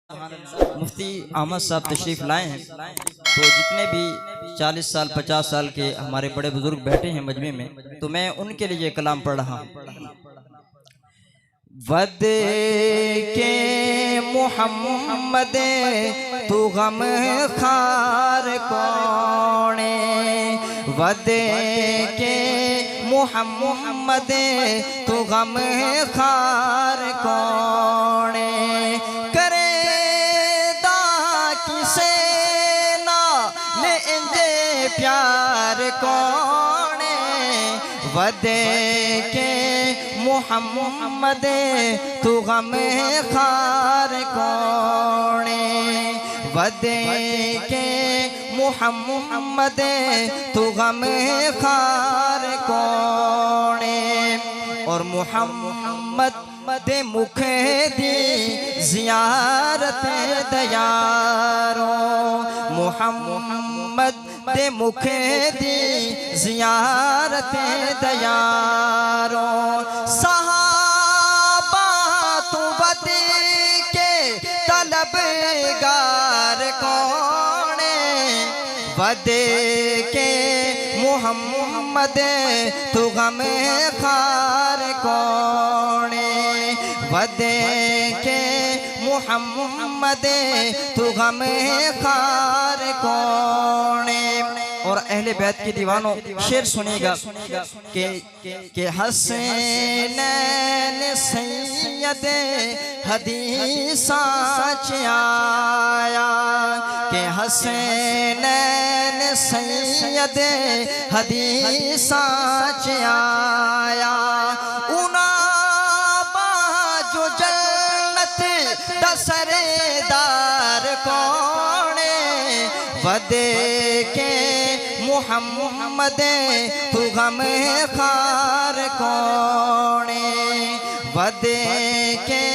मुफ्ती अहमद साहब तशरीफ़ लाए हैं, तो जितने भी 40 साल 50 साल के हमारे बड़े बुजुर्ग बैठे हैं मजमे में, तो मैं उनके लिए कलाम पढ़ रहा हूँ। वद के मुहम्मद तू गम खार कौने, वद के मुहम्मद तू गम खार कौने, करे दा किसे ना ले इंजे प्यार कौने, वद के मुहम्मद तू गम खार कौने, वद के मुहम्मद तू गम खार कौने। और मुहम्मद दे मुख दी ज़ियारत दयारो, मुहम्मद दे मुख दी ज़ियारत दयारो, सहाबा तू वद के तलबगार कौने, वद के मुहम्मद तू गम खार कौने, वद के मुहम्मद तू गम खार कौने। और अहले बैत के दीवानों शेर सुनिएगा कि हसनैन सैयद हदीसा आया, कि हसनैन सैयद हदीसा आया, उना बाजो जन्नत दसरेदार कौने, वद के मुहम्मद तू गम खार कौने, वद के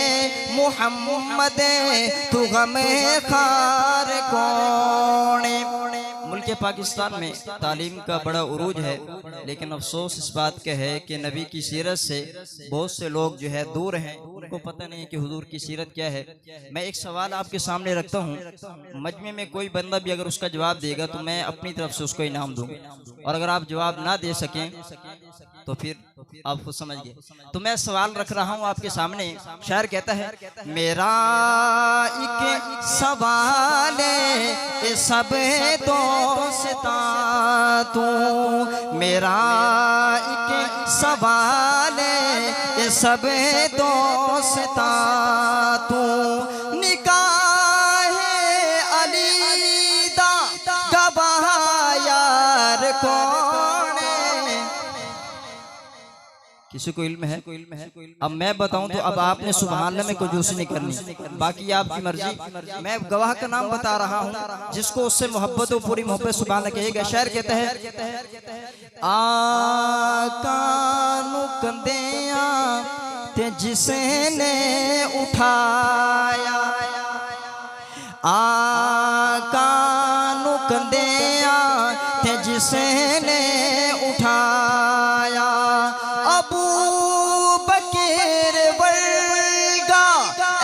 मुहम्मद तू गम खार कौने। मुल्क पाकिस्तान में तालीम का बड़ा उरूज है, लेकिन अफसोस इस बात का है कि नबी की सीरत से बहुत से लोग जो है दूर हैं, उनको पता नहीं कि हुजूर की सीरत क्या है। मैं एक सवाल आपके सामने रखता हूँ, मजमे में कोई बंदा भी अगर उसका जवाब देगा तो मैं अपनी तरफ से उसको इनाम दूंगा, और अगर आप जवाब ना दे सकें तो फिर आप खुद समझिए। तो मैं सवाल रख रहा हूँ आपके सामने। शायर कहता है, मेरा एक सवाल है सब दोस्ता तू, मेरा एक सवाल है सब दोस्ता तू, निकाह अली दा गवाह यार कौने। किसी को इल्म है? अब मैं बताऊं तो अब आपने सुभान अल्लाह में कंजूसी नहीं करनी, बाकी आपकी मर्जी। मैं गवाह का नाम बता रहा हूं, जिसको उससे मोहब्बत हो पूरी मोहब्बत सुभान अल्लाह कहेगा। शायर कहता है, आका नु कंदिया ते जिसने उठाया, आका नु कंदिया ते जिसने उठाया, अबू बकर वर्गा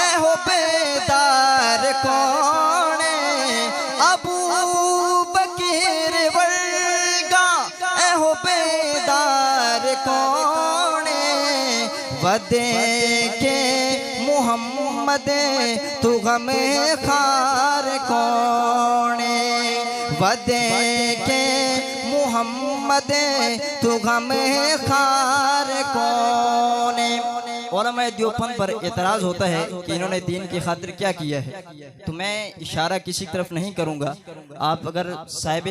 एहो बेदार कौने, अबू बकर वर्गा एहो बेदार कौने, वद के मुहम्मद तू गम खार कौने, वद के मुहम्मद तू गम खार कौने। उलमा देवबंद पर एतराज़ होता है कि इन्होंने दीन की खातिर क्या किया है, तो मैं इशारा किसी तरफ नहीं करूँगा। आप अगर साहिब